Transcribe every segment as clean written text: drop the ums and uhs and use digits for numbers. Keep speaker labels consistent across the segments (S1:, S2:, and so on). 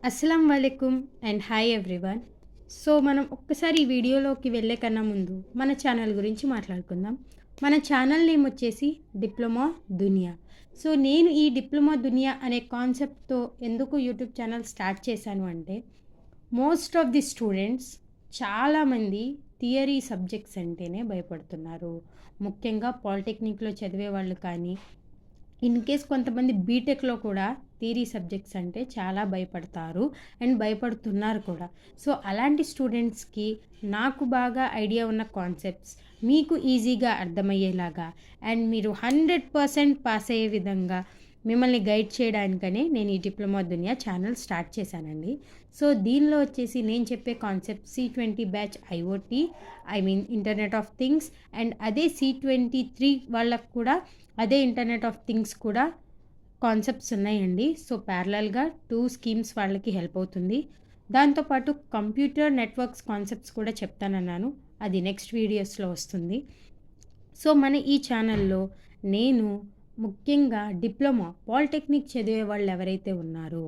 S1: అస్సలం వాలేకుమ్ and hi everyone. So మనం ఒక్కసారి ఈ వీడియోలోకి వెళ్ళే కన్నా ముందు మన ఛానల్ గురించి మాట్లాడుకుందాం. మన ఛానల్ నేమ్ వచ్చేసి డిప్లొమా దునియా. సో నేను ఈ డిప్లొమా దునియా అనే కాన్సెప్ట్తో ఎందుకు యూట్యూబ్ ఛానల్ స్టార్ట్ చేశాను అంటే, మోస్ట్ ఆఫ్ ది స్టూడెంట్స్ చాలామంది థియరీ సబ్జెక్ట్స్ అంటేనే భయపడుతున్నారు. ముఖ్యంగా పాలిటెక్నిక్లో చదివే వాళ్ళు కానీ, ఇన్ కేస్ కొంతమంది బీటెక్లో కూడా థియరీ సబ్జెక్ట్స్ అంటే చాలా భయపడతారు అండ్ భయపడుతున్నారు కూడా. సో అలాంటి స్టూడెంట్స్కి నాకు బాగా ఐడియా ఉన్న కాన్సెప్ట్స్ మీకు ఈజీగా అర్థమయ్యేలాగా అండ్ మీరు 100% పాస్ అయ్యే విధంగా మిమ్మల్ని గైడ్ చేయడానికనే నేను ఈ డిప్లొమా దునియా ఛానల్ స్టార్ట్ చేశానండి. సో దీనిలో వచ్చేసి నేను చెప్పే concept C20 batch IoT, I mean internet of things, and అదే C23 వాళ్ళకు కూడా అదే ఇంటర్నెట్ ఆఫ్ థింగ్స్ కూడా కాన్సెప్ట్స్ ఉన్నాయండి. సో ప్యారలల్గా 2 స్కీమ్స్ వాళ్ళకి హెల్ప్ అవుతుంది. దాంతోపాటు కంప్యూటర్ నెట్వర్క్స్ కాన్సెప్ట్స్ కూడా చెప్తానన్నాను, అది నెక్స్ట్ వీడియోస్లో వస్తుంది. సో మన ఈ ఛానల్లో నేను ముఖ్యంగా డిప్లొమా పాలిటెక్నిక్ చదివే వాళ్ళు ఎవరైతే ఉన్నారో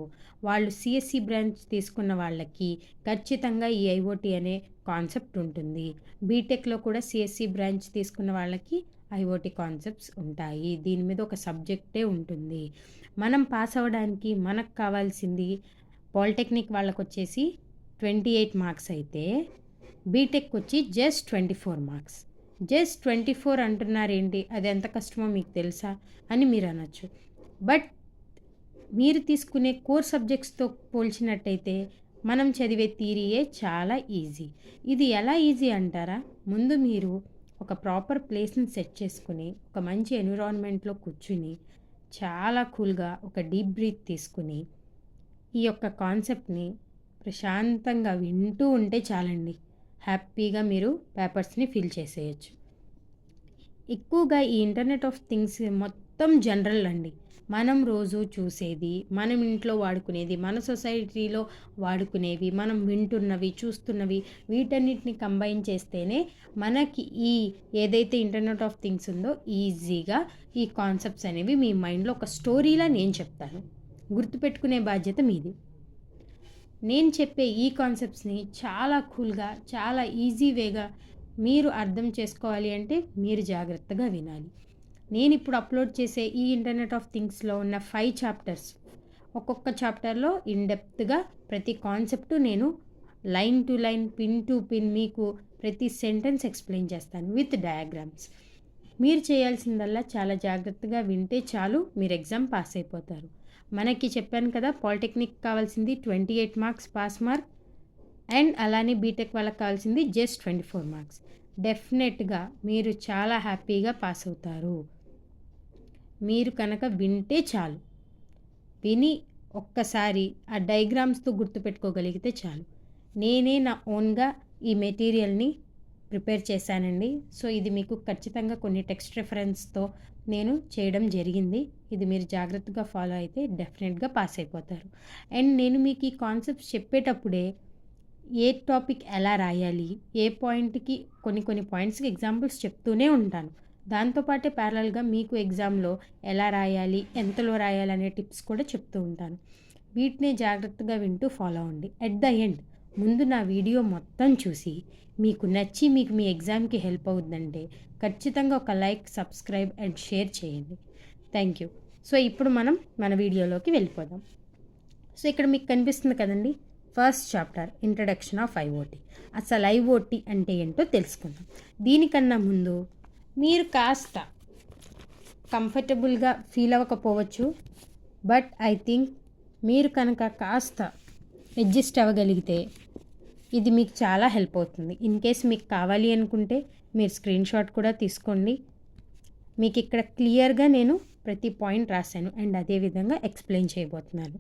S1: వాళ్ళు సిఎస్సి బ్రాంచ్ తీసుకున్న వాళ్ళకి ఖచ్చితంగా ఈ ఐఓటీ అనే కాన్సెప్ట్ ఉంటుంది. బీటెక్లో కూడా సిఎస్సి బ్రాంచ్ తీసుకున్న వాళ్ళకి ఐఓటీ కాన్సెప్ట్స్ ఉంటాయి. దీని మీద ఒక సబ్జెక్టే ఉంటుంది. మనం పాస్ అవ్వడానికి మనకు కావాల్సింది పాలిటెక్నిక్ వాళ్ళకు వచ్చేసి 28 మార్క్స్ అయితే బీటెక్ వచ్చి జస్ట్ 24 మార్క్స్. జస్ట్ 24 అంటున్నారేంటి, అది ఎంత కష్టమో మీకు తెలుసా అని మీరు అనొచ్చు. బట్ మీరు తీసుకునే కోర్ సబ్జెక్ట్స్తో పోల్చినట్టయితే మనం చదివే థియరీయే చాలా ఈజీ. ఇది ఎలా ఈజీ అంటారా? ముందు మీరు ఒక ప్రాపర్ ప్లేస్ని సెట్ చేసుకుని ఒక మంచి ఎన్విరాన్మెంట్లో కూర్చుని చాలా కూల్గా ఒక డీప్ బ్రీత్ తీసుకుని ఈ యొక్క కాన్సెప్ట్ని ప్రశాంతంగా వింటూ ఉంటే చాలండి, హ్యాపీగా మీరు పేపర్స్ని ఫిల్ చేసేయచ్చు. ఎక్కువగా ఈ ఇంటర్నెట్ ఆఫ్ థింగ్స్ మొత్తం జనరల్ అండి. మనం రోజు చూసేది, మనం ఇంట్లో వాడుకునేది, మన సొసైటీలో వాడుకునేవి, మనం వింటున్నవి, చూస్తున్నవి, వీటన్నిటిని కంబైన్ చేస్తేనే మనకి ఈ ఏదైతే ఇంటర్నెట్ ఆఫ్ థింగ్స్ ఉందో ఈజీగా ఈ కాన్సెప్ట్స్ అనేవి మీ మైండ్లో ఒక స్టోరీలా నేను చెప్తాను. గుర్తుపెట్టుకునే బాధ్యత మీది. నేను చెప్పే ఈ కాన్సెప్ట్స్ని చాలా కూల్గా, చాలా ఈజీ వేగా మీరు అర్థం చేసుకోవాలి అంటే మీరు జాగ్రత్తగా వినాలి. నేను ఇప్పుడు అప్లోడ్ చేసే ఈ ఇంటర్నెట్ ఆఫ్ థింగ్స్లో ఉన్న 5 చాప్టర్స్, ఒక్కొక్క చాప్టర్లో ఇన్డెప్త్గా ప్రతి కాన్సెప్ట్ నేను line to line, pin to pin మీకు ప్రతి సెంటెన్స్ ఎక్స్ప్లెయిన్ చేస్తాను విత్ డయాగ్రామ్స్. మీరు చేయాల్సిందల్లా చాలా జాగ్రత్తగా వింటే చాలు, మీరు ఎగ్జామ్ పాస్ అయిపోతారు. మనకి చెప్పాను కదా, పాలిటెక్నిక్ కావాల్సింది 28 మార్క్స్ పాస్ మార్క్, అండ్ అలానే బీటెక్ వాళ్ళకి కావాల్సింది జస్ట్ 24 మార్క్స్. డెఫినెట్గా మీరు చాలా హ్యాపీగా పాస్ అవుతారు. మీరు కనుక వింటే చాలు, విని ఒక్కసారి ఆ డయాగ్రామ్స్తో గుర్తుపెట్టుకోగలిగితే చాలు. నేనే నా ఓన్గా ఈ మెటీరియల్ని ప్రిపేర్ చేశానండి. సో ఇది మీకు ఖచ్చితంగా కొన్ని టెక్స్ట్ రెఫరెన్స్తో నేను చేయడం జరిగింది. ఇది మీరు జాగ్రత్తగా ఫాలో అయితే డెఫినెట్గా పాస్ అయిపోతారు. అండ్ నేను మీకు ఈ కాన్సెప్ట్స్ చెప్పేటప్పుడే ఏ టాపిక్ ఎలా రాయాలి, ఏ పాయింట్కి కొన్ని పాయింట్స్కి ఎగ్జాంపుల్స్ చెప్తూనే ఉంటాను. దాంతోపాటే ప్యారలల్గా మీకు ఎగ్జామ్లో ఎలా రాయాలి, ఎంతలో రాయాలి అనే టిప్స్ కూడా చెప్తూ ఉంటాను. వీటిని జాగ్రత్తగా వింటూ ఫాలో అవ్వండి. ఎట్ ద ఎండ్ ముందు నా వీడియో మొత్తం చూసి మీకు నచ్చి మీకు మీ ఎగ్జామ్కి హెల్ప్ అవుతుందంటే ఖచ్చితంగా ఒక లైక్, సబ్స్క్రైబ్ అండ్ షేర్ చేయండి. Thank you. సో ఇప్పుడు మనం మన వీడియోలోకి వెళ్ళిపోదాం. సో ఇక్కడ మీకు కనిపిస్తుంది కదండి, first chapter introduction of IoT. అసలు ఐఓటీ అంటే ఏంటో తెలుసుకుందాం. దీనికన్నా ముందు మీరు కాస్త కంఫర్టబుల్గా ఫీల్ అవ్వకపోవచ్చు, బట్ ఐ థింక్ మీరు కనుక కాస్త అడ్జస్ట్ అవ్వగలిగితే ఇది మీకు చాలా హెల్ప్ అవుతుంది. ఇన్ కేస్ మీకు కావాలి అనుకుంటే మీరు స్క్రీన్ షాట్ కూడా తీసుకోండి. మీకు ఇక్కడ క్లియర్గా నేను ప్రతి పాయింట్ రాశాను అండ్ అదేవిధంగా ఎక్స్ప్లెయిన్ చేయబోతున్నాను.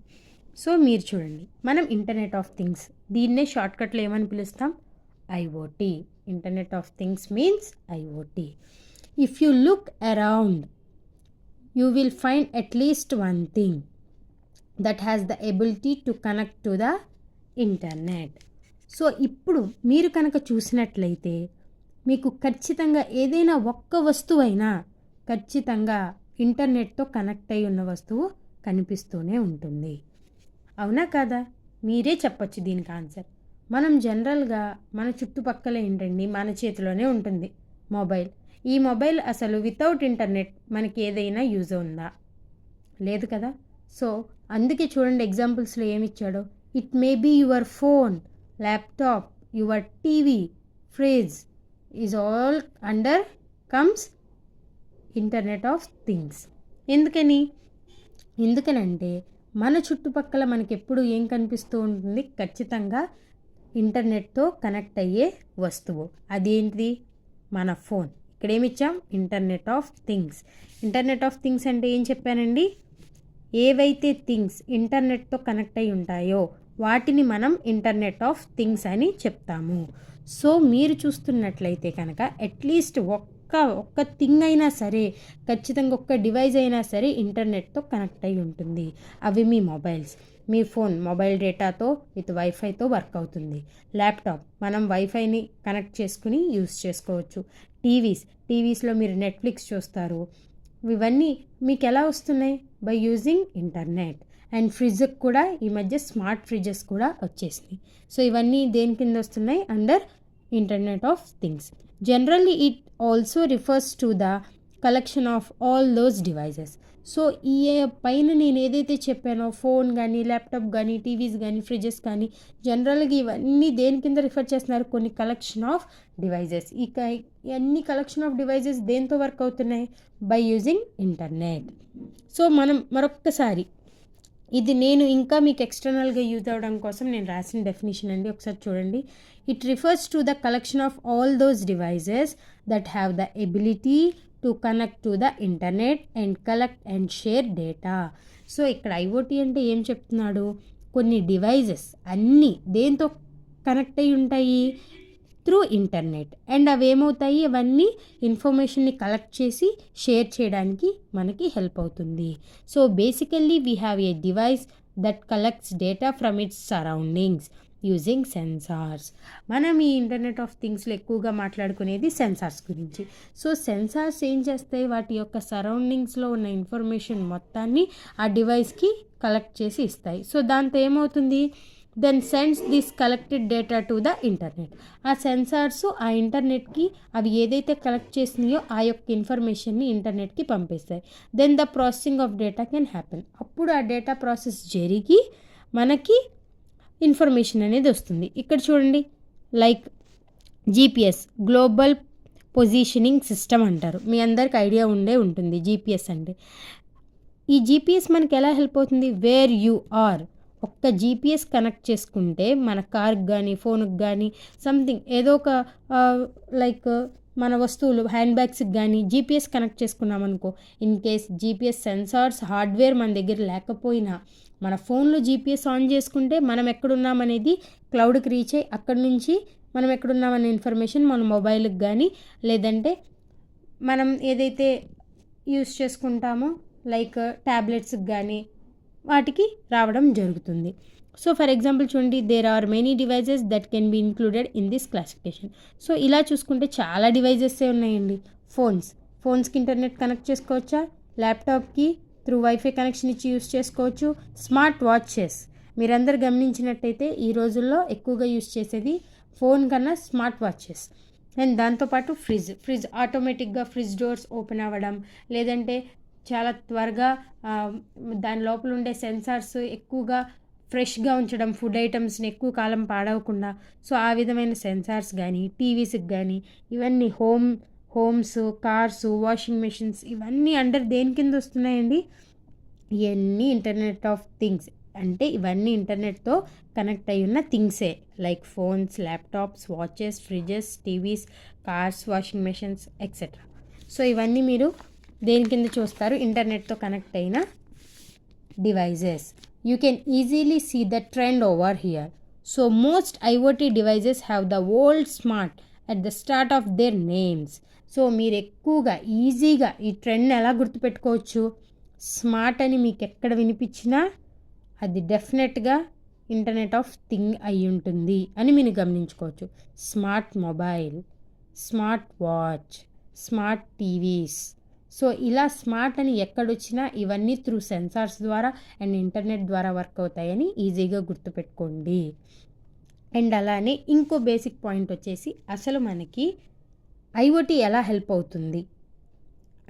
S1: సో మీరు చూడండి, మనం ఇంటర్నెట్ ఆఫ్ థింగ్స్, దీన్నే షార్ట్కట్లో ఏమని పిలుస్తాం? IoT. Internet of things means IoT. If you look around you will find at least one thing that has the ability to connect to the internet. So ఇప్పుడు మీరు కనుక చూసినట్లయితే మీకు ఖచ్చితంగా ఏదైనా ఒక్క వస్తువైనా ఖచ్చితంగా ఇంటర్నెట్తో కనెక్ట్ అయి ఉన్న వస్తువు కనిపిస్తూనే ఉంటుంది. అవునా కాదా? మీరే చెప్పొచ్చు దీనికి ఆన్సర్. మనం జనరల్గా మన చుట్టుపక్కల ఏంటండి, మన చేతిలోనే ఉంటుంది మొబైల్. ఈ మొబైల్ అసలు వితౌట్ ఇంటర్నెట్ మనకి ఏదైనా యూజ్ ఉందా? లేదు కదా. సో అందుకే చూడండి ఎగ్జాంపుల్స్లో ఏమిచ్చాడో. It may be your phone, laptop, your TV, fridge is all under comes internet of things. ఎందుకనంటే మన చుట్టుపక్కల మనకి ఎప్పుడు ఏం కనిపిస్తూ ఉంటుంది? ఖచ్చితంగా ఇంటర్నెట్తో కనెక్ట్ అయ్యే వస్తువు. అదేంటిది? మన ఫోన్. ఇక్కడ ఏమిచ్చాం? Internet of things. Internet of things అంటే ఏం చెప్పానండి? ఏవైతే థింగ్స్ ఇంటర్నెట్తో కనెక్ట్ అయి ఉంటాయో వాటిని మనం ఇంటర్నెట్ ఆఫ్ థింగ్స్ అని చెప్తాము. సో మీరు చూస్తున్నట్లయితే కనుక అట్లీస్ట్ ఒక్క థింగ్ అయినా సరే, ఖచ్చితంగా ఒక్క డివైస్ అయినా సరే ఇంటర్నెట్తో కనెక్ట్ అయి ఉంటుంది. అవి మీ మొబైల్స్. మీ ఫోన్ మొబైల్ డేటాతో విత్ వైఫైతో వర్క్ అవుతుంది. ల్యాప్టాప్ మనం వైఫైని కనెక్ట్ చేసుకుని యూస్ చేసుకోవచ్చు. టీవీస్లో మీరు నెట్ఫ్లిక్స్ చూస్తారు. ఇవన్నీ మీకు ఎలా వస్తున్నాయి? By using internet. అండ్ ఫ్రిడ్జ్కి కూడా ఈ మధ్య స్మార్ట్ ఫ్రిడ్జెస్ కూడా వచ్చేసినాయి. సో ఇవన్నీ దేని కింద వస్తున్నాయి? Under internet of things. Generally it also refers to the collection of all those devices. So ఈ పైన నేను ఏదైతే చెప్పానో, ఫోన్ కానీ, ల్యాప్టాప్ కానీ, టీవీస్ కానీ, ఫ్రిడ్జెస్ కానీ, జనరల్గా ఇవన్నీ దేని కింద రిఫర్ చేస్తున్నారు? కొన్ని కలెక్షన్ ఆఫ్ డివైజెస్. అన్ని కలెక్షన్ ఆఫ్ డివైజెస్ దేంతో వర్క్ అవుతున్నాయి? By using internet. సో మనం మరొక్కసారి ఇది నేను ఇంకా మీకు ఎక్స్టర్నల్గా యూజ్ అవ్వడం కోసం నేను రాసిన డెఫినేషన్ అండి, ఒకసారి చూడండి. It refers to the collection of all those devices that have the ability to connect to the internet and collect and share data. So ఇక్కడ ఐఓటీ అంటే ఏం చెప్తున్నాడు? కొన్ని డివైజెస్ అన్నీ దేంతో కనెక్ట్ అయి ఉంటాయి? Through internet. అండ్ అవి ఏమవుతాయి? అవన్నీ ఇన్ఫర్మేషన్ని కలెక్ట్ చేసి షేర్ చేయడానికి మనకి హెల్ప్ అవుతుంది. So basically we have a device that collects data from it's surroundings using sensors. మనం ఈ ఇంటర్నెట్ ఆఫ్ థింగ్స్లో ఎక్కువగా మాట్లాడుకునేది సెన్సార్స్ గురించి. సో సెన్సార్స్ ఏం చేస్తాయి? వాటి యొక్క సరౌండింగ్స్లో ఉన్న ఇన్ఫర్మేషన్ మొత్తాన్ని ఆ డివైస్కి కలెక్ట్ చేసి ఇస్తాయి. సో దాంతో ఏమవుతుంది? Then sends this collected data to the internet. ఆ సెన్సార్స్ ఆ ఇంటర్నెట్కి అవి ఏదైతే కలెక్ట్ చేసినాయో ఆ యొక్క ఇన్ఫర్మేషన్ని ఇంటర్నెట్కి పంపిస్తాయి. Then the processing of data can happen. అప్పుడు ఆ డేటా ప్రాసెస్ జరిగి మనకి ఇన్ఫర్మేషన్ అనేది వస్తుంది. ఇక్కడ చూడండి, like GPS, global positioning system అంటారు. మీ అందరికి ఐడియా ఉంటుంది జీపీఎస్ అంటే. ఈ జీపీఎస్ మనకి ఎలా హెల్ప్ అవుతుంది? Where you are. ఒక్క జీపీఎస్ కనెక్ట్ చేసుకుంటే మన కార్కి కానీ, ఫోన్కి కానీ, సంథింగ్ ఏదో ఒక లైక్ మన వస్తువులు హ్యాండ్ బ్యాగ్స్కి కానీ జీపీఎస్ కనెక్ట్ చేసుకున్నాం అనుకో, in case GPS sensors hardware మన దగ్గర లేకపోయినా మన ఫోన్లో జీపీఎస్ ఆన్ చేసుకుంటే మనం ఎక్కడున్నామనేది క్లౌడ్కి రీచ్ అయ్యి అక్కడి నుంచి మనం ఎక్కడున్నామనే ఇన్ఫర్మేషన్ మన మొబైల్కి కానీ, లేదంటే మనం ఏదైతే యూస్ చేసుకుంటామో లైక్ ట్యాబ్లెట్స్కి కానీ వాటికి రావడం జరుగుతుంది. సో ఫర్ ఎగ్జాంపుల్ చూడండి, there are many devices that can be included in this classification. So ఇలా చూసుకుంటే చాలా డివైజెస్సే ఉన్నాయండి. ఫోన్స్కి ఇంటర్నెట్ కనెక్ట్ చేసుకోవచ్చా? ల్యాప్టాప్కి త్రూ వైఫై కనెక్షన్ ఇచ్చి యూస్ చేసుకోవచ్చు. స్మార్ట్ వాచెస్ మీరందరూ గమనించినట్టయితే ఈ రోజుల్లో ఎక్కువగా యూస్ చేసేది ఫోన్ కన్నా స్మార్ట్ వాచెస్. అండ్ దాంతోపాటు ఫ్రిడ్జ్ ఆటోమేటిక్గా ఫ్రిడ్జ్ డోర్స్ ఓపెన్ అవ్వడం, లేదంటే చాలా త్వరగా దాని లోపల ఉండే సెన్సార్స్ ఎక్కువగా ఫ్రెష్గా ఉంచడం, ఫుడ్ ఐటమ్స్ని ఎక్కువ కాలం పాడవకుండా. సో ఆ విధమైన సెన్సార్స్ కానీ, టీవీస్కి కానీ, ఇవన్నీ హోమ్స్, కార్స్, వాషింగ్ మెషిన్స్ ఇవన్నీ అండర్ దేని కింద వస్తున్నాయండి? ఇవన్నీ ఇంటర్నెట్ ఆఫ్ థింగ్స్. అంటే ఇవన్నీ ఇంటర్నెట్తో కనెక్ట్ అయి ఉన్న థింగ్సే, like phones, laptops, watches, fridges, TVs, cars, washing machines etcetera. So ఇవన్నీ మీరు దేని కింద చూస్తారు? ఇంటర్నెట్తో కనెక్ట్ అయిన devices. You can easily see the trend over here. So most IoT devices have the word smart at the start of their names. So మీరు ఎక్కువగా ఈజీగా ఈ ట్రెండ్ని ఎలా గుర్తుపెట్టుకోవచ్చు? స్మార్ట్ అని మీకు ఎక్కడ వినిపించినా అది డెఫినెట్గా ఇంటర్నెట్ ఆఫ్ థింగ్ అయి ఉంటుంది అని మీరు గమనించుకోవచ్చు. Smart mobile, smart watch, smart TVs, so ఇలా స్మార్ట్ అని ఎక్కడొచ్చినా ఇవన్నీ త్రూ సెన్సార్స్ ద్వారా అండ్ ఇంటర్నెట్ ద్వారా వర్క్ అవుతాయని ఈజీగా గుర్తుపెట్టుకోండి. అండ్ అలానే ఇంకో బేసిక్ పాయింట్ వచ్చేసి అసలు మనకి ఐఓటీ ఎలా హెల్ప్ అవుతుంది,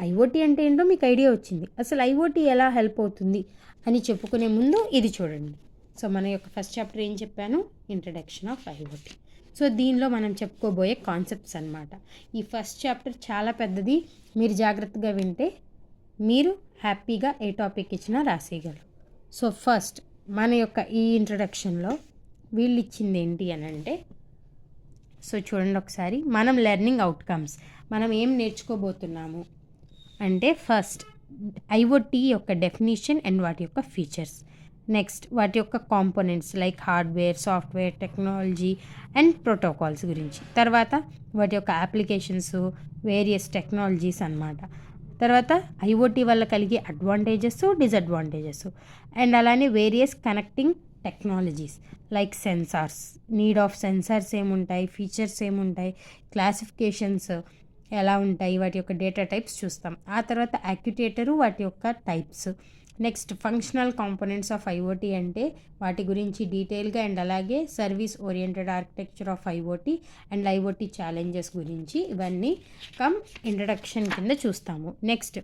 S1: ఐఓటీ అంటే ఏంటో మీకు ఐడియా వచ్చింది. అసలు ఐఓటీ ఎలా హెల్ప్ అవుతుంది అని చెప్పుకునే ముందు ఇది చూడండి. సో మన యొక్క ఫస్ట్ చాప్టర్ ఏం చెప్పాను, ఇంట్రడక్షన్ ఆఫ్ ఐఓటీ. సో దీనిలో మనం చెప్పుకోబోయే కాన్సెప్ట్స్ అన్నమాట. ఈ ఫస్ట్ చాప్టర్ చాలా పెద్దది, మీరు జాగ్రత్తగా వింటే మీరు హ్యాపీగా ఏ టాపిక్ ఇచ్చినా రాసేయగలరు. సో ఫస్ట్ మన యొక్క ఈ ఇంట్రడక్షన్లో వీళ్ళు ఇచ్చింది ఏంటి అని అంటే, సో చూడండి ఒకసారి, మనం లెర్నింగ్ అవుట్కమ్స్, మనం ఏం నేర్చుకోబోతున్నాము అంటే ఫస్ట్ ఐఓటీ యొక్క డెఫినిషన్ అండ్ వాటి యొక్క ఫీచర్స్, నెక్స్ట్ వాటి యొక్క components like hardware, software, technology and protocols గురించి, తర్వాత వాటి యొక్క అప్లికేషన్స్, వేరియస్ టెక్నాలజీస్ అన్నమాట, తర్వాత ఐఓటీ వల్ల కలిగే అడ్వాంటేజెస్, డిసడ్వాంటేజెస్ అండ్ అలానే various connecting technologies like sensors, need of sensors ఏముంటాయి, ఫీచర్స్ ఏముంటాయి, క్లాసిఫికేషన్స్ ఎలా ఉంటాయి, వాటి యొక్క డేటా టైప్స్ చూస్తాం. ఆ తర్వాత యాక్యుయేటరు, వాటి యొక్క types, next functional components of IoT అంటే వాటి గురించి డీటెయిల్గా అండ్ అలాగే service oriented architecture of IoT and IoT challenges గురించి ఇవన్నీ ఇంట్రడక్షన్ కింద చూస్తాము. Next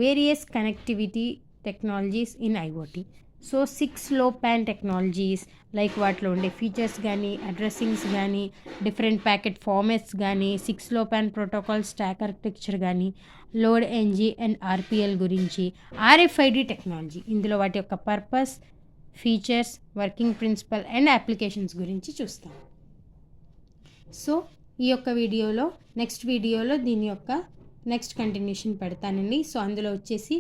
S1: various connectivity technologies in IoT. So 6 లో పాన్ టెక్నాలజీస్ లైక్ వాటిలో ఉండే ఫీచర్స్ కానీ, అడ్రస్సింగ్స్ కానీ, డిఫరెంట్ ప్యాకెట్ ఫార్మాట్స్ కానీ, 6 లో పాన్ ప్రోటోకాల్ స్టాక్ ఆర్కిటెక్చర్ కానీ, లోడ్ ఎన్జీ అండ్ ఆర్పిఎల్ గురించి, ఆర్ఎఫ్ఐడి టెక్నాలజీ ఇందులో వాటి యొక్క purpose, features, working principle and applications గురించి చూస్తాం. సో ఈ యొక్క వీడియోలో నెక్స్ట్ వీడియోలో దీని యొక్క నెక్స్ట్ కంటిన్యూషన్ పెడతానండి. సో అందులో వచ్చేసి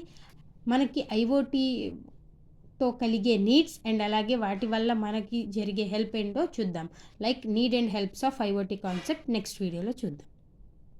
S1: మనకి ఐఓటీతో కలిగే నీడ్స్ అండ్ అలాగే వాటి వల్ల మనకి జరిగే హెల్ప్ ఏంటో చూద్దాం. Like need and helps of IoT concept next వీడియోలో చూద్దాం.